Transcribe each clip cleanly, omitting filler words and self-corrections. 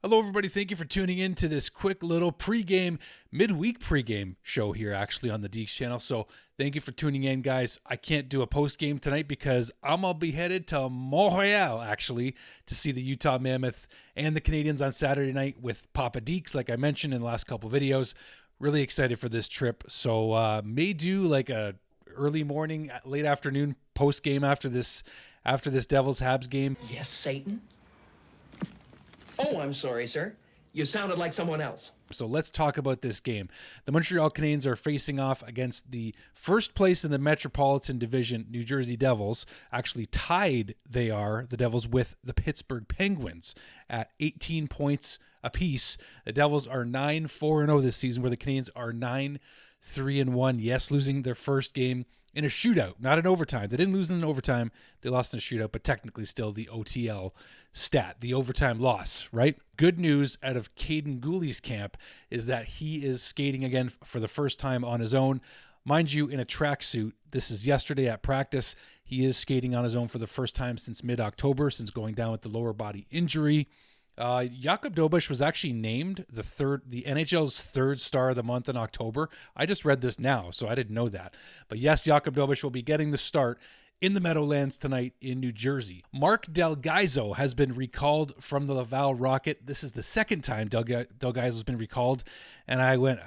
Hello, everybody. Thank you for tuning in to this quick little midweek pregame show here, actually, on the Deeks channel. So thank you for tuning in, guys. I can't do a postgame tonight because I'm going to be headed to Montreal, actually, to see the Utah Mammoth and the Canadiens on Saturday night with Papa Deeks, like I mentioned in the last couple videos. Really excited for this trip. So may do like a early morning, late afternoon postgame after this Devils Habs game. Yes, Satan? Oh, I'm sorry, sir. You sounded like someone else. So let's talk about this game. The Montreal Canadiens are facing off against the first place in the Metropolitan Division, New Jersey Devils. Actually tied, the Devils, with the Pittsburgh Penguins at 18 points apiece. The Devils are 9-4-0 this season, where the Canadiens are 9-3-1. Yes, losing their first game in a shootout, not in overtime. They didn't lose in overtime. They lost in a shootout, but technically still the OTL stat, the overtime loss, right? Good news out of Caden Gooley's camp is that he is skating again for the first time on his own. Mind you, in a tracksuit. This is yesterday at practice. He is skating on his own for the first time since mid-October, since going down with the lower body injury. Jakob Dobes was actually named the NHL's third star of the month in October. I just read this now, so I didn't know that. But yes, Jakob Dobes will be getting the start in the Meadowlands tonight in New Jersey. Mark Del Gaizo has been recalled from the Laval Rocket. This is the second time Del Gaizo's been recalled, and I went,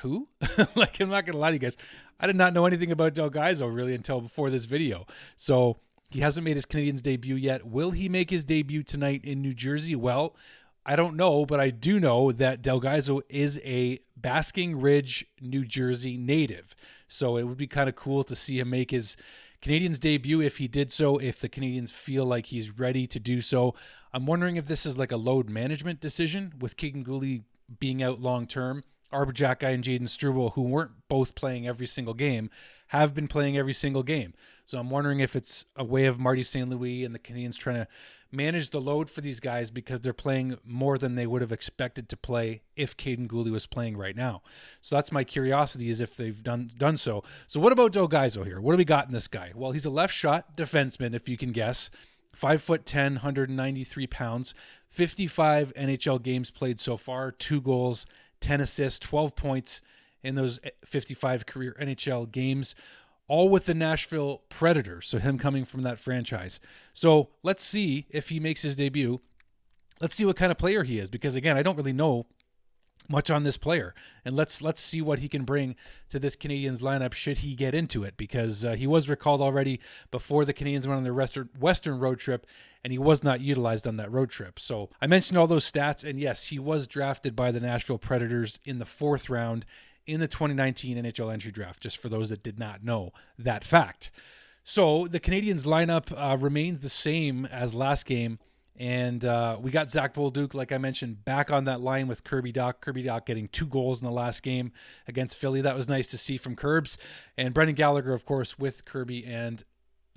who? Like, I'm not going to lie to you guys. I did not know anything about Del Gaizo really until before this video. So he hasn't made his Canadiens debut yet. Will he make his debut tonight in New Jersey? Well, I don't know, but I do know that Del Gaizo is a Basking Ridge, New Jersey native. So it would be kind of cool to see him make his Canadiens debut if he did so, if the Canadiens feel like he's ready to do so. I'm wondering if this is like a load management decision with Caden Gooley being out long term. Arbor Jackeye and Jaden Struble, who weren't both playing every single game, have been playing every single game. So I'm wondering if it's a way of Marty St. Louis and the Canadiens trying to manage the load for these guys because they're playing more than they would have expected to play if Caden Gooley was playing right now. So that's my curiosity, is if they've done so. So what about Del Gaizo here? What do we got in this guy? Well, he's a left shot defenseman, if you can guess. 5'10", 193 pounds, 55 NHL games played so far, 2 goals, 10 assists, 12 points in those 55 career NHL games, all with the Nashville Predators, so him coming from that franchise. So let's see if he makes his debut. Let's see what kind of player he is, because again, I don't really know much on this player, and let's see what he can bring to this Canadiens lineup should he get into it, because he was recalled already before the Canadiens went on their Western road trip, and he was not utilized on that road trip. So I mentioned all those stats, and yes, he was drafted by the Nashville Predators in the 4th round in the 2019 NHL entry draft, just for those that did not know that fact. So the Canadiens lineup remains the same as last game. And we got Zach Bolduc, like I mentioned, back on that line with Kirby Dach. Kirby Dach getting 2 goals in the last game against Philly. That was nice to see from Kerbs. And Brendan Gallagher, of course, with Kirby and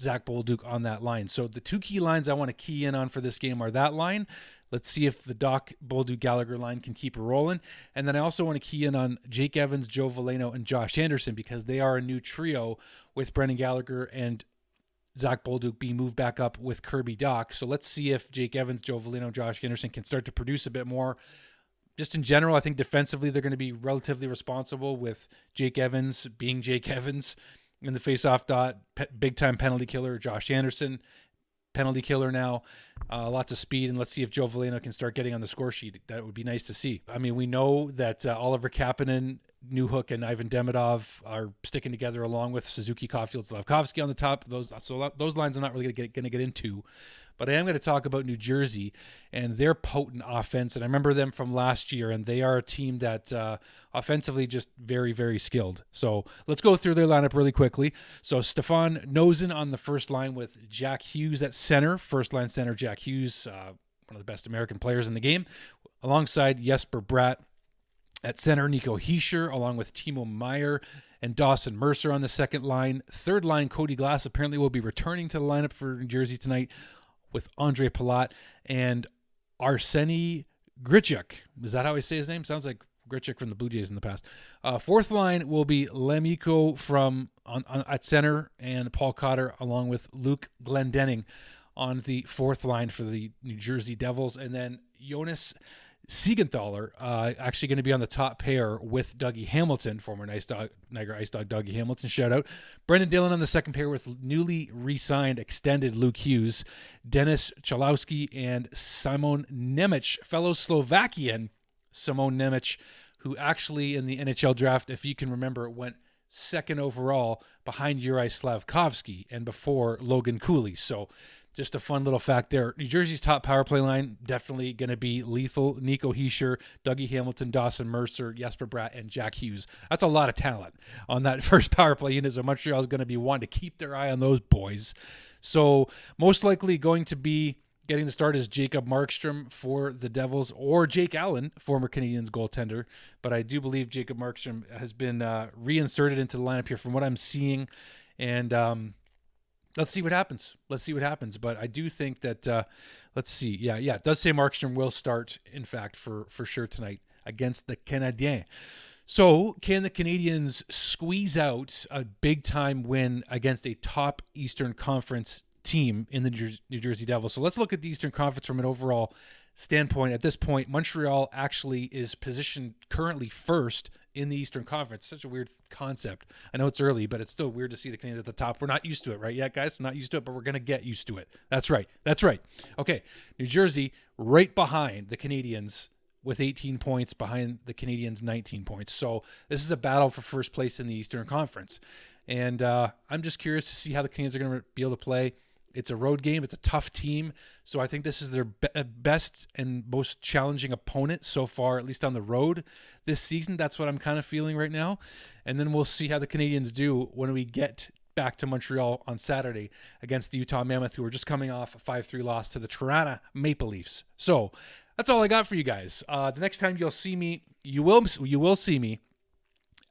Zach Bolduc on that line. So the 2 key lines I want to key in on for this game are that line. Let's see if the Dach, Bolduc, Gallagher line can keep it rolling. And then I also want to key in on Jake Evans, Joe Veleno, and Josh Anderson, because they are a new trio with Brendan Gallagher and Zach Bolduc being moved back up with Kirby Dach. So let's see if Jake Evans, Joe Veleno, Josh Anderson can start to produce a bit more. Just in general, I think defensively they're going to be relatively responsible, with Jake Evans being Jake Evans in the faceoff dot, big-time penalty killer, Josh Anderson, penalty killer now, lots of speed, and let's see if Joe Veleno can start getting on the score sheet. That would be nice to see. I mean, we know that Oliver Kapanen, Newhook, and Ivan Demidov are sticking together, along with Suzuki, Caulfield, Slavkovsky on the top. Those lines I'm not really going to get into, but I am going to talk about New Jersey and their potent offense. And I remember them from last year, and they are a team that offensively just very, very skilled. So let's go through their lineup really quickly. So Stefan Noesen on the first line with Jack Hughes at center. First line center, Jack Hughes, one of the best American players in the game, alongside Jesper Bratt. At center, Nico Hischier, along with Timo Meier and Dawson Mercer on the second line. Third line, Cody Glass apparently will be returning to the lineup for New Jersey tonight, with Andre Palat and Arseny Grichuk. Is that how I say his name? Sounds like Grichuk from the Blue Jays in the past. Fourth line will be Lemico at center, and Paul Cotter, along with Luke Glendening on the fourth line for the New Jersey Devils. And then Jonas Siegenthaler actually going to be on the top pair with Dougie Hamilton, former Niagara Ice Dog Dougie Hamilton, shout out. Brendan Dillon on the second pair with newly re-signed extended Luke Hughes, Denis Chalowski, and Simon Nemec, fellow Slovakian Simon Nemec, who actually in the NHL draft, if you can remember, went second overall behind Juraj Slavkovsky and before Logan Cooley. So just a fun little fact there. New Jersey's top power play line, definitely going to be lethal. Nico Hischier, Dougie Hamilton, Dawson Mercer, Jesper Bratt, and Jack Hughes. That's a lot of talent on that first power play unit. So Montreal is going to be wanting to keep their eye on those boys. So most likely going to be getting the start is Jacob Markstrom for the Devils, or Jake Allen, former Canadiens goaltender. But I do believe Jacob Markstrom has been reinserted into the lineup here from what I'm seeing. And let's see what happens. But I do think that, let's see. Yeah, it does say Markstrom will start, in fact, for sure tonight against the Canadiens. So can the Canadiens squeeze out a big-time win against a top Eastern Conference team in the New Jersey Devils? So let's look at the Eastern Conference from an overall standpoint. At this point, Montreal actually is positioned currently first in the Eastern Conference. Such a weird concept. I know it's early, but it's still weird to see the Canadiens at the top. We're not used to it, right? Yeah, guys, we're not used to it, but we're going to get used to it. That's right. Okay, New Jersey right behind the Canadiens with 18 points, behind the Canadiens 19 points. So this is a battle for first place in the Eastern Conference. And I'm just curious to see how the Canadiens are going to be able to play. It's a road game. It's a tough team. So I think this is their best and most challenging opponent so far, at least on the road this season. That's what I'm kind of feeling right now. And then we'll see how the Canadiens do when we get back to Montreal on Saturday against the Utah Mammoth, who are just coming off a 5-3 loss to the Toronto Maple Leafs. So that's all I got for you guys. The next time you'll see me, you will see me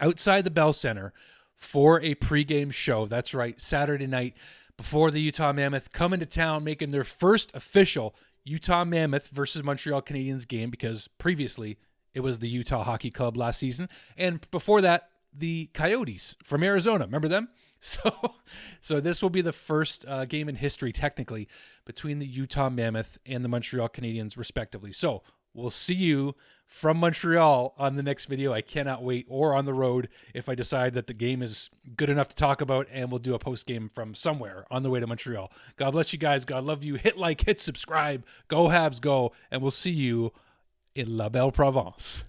outside the Bell Center for a pregame show. That's right, Saturday night, before the Utah Mammoth come into town, making their first official Utah Mammoth versus Montreal Canadiens game, because previously it was the Utah Hockey Club last season. And before that, the Coyotes from Arizona. Remember them? So this will be the first game in history, technically, between the Utah Mammoth and the Montreal Canadiens, respectively. So we'll see you from Montreal on the next video. I cannot wait, or on the road if I decide that the game is good enough to talk about, and we'll do a post game from somewhere on the way to Montreal. God bless you guys. God love you. Hit like, hit subscribe. Go Habs, go. And we'll see you in La Belle Province.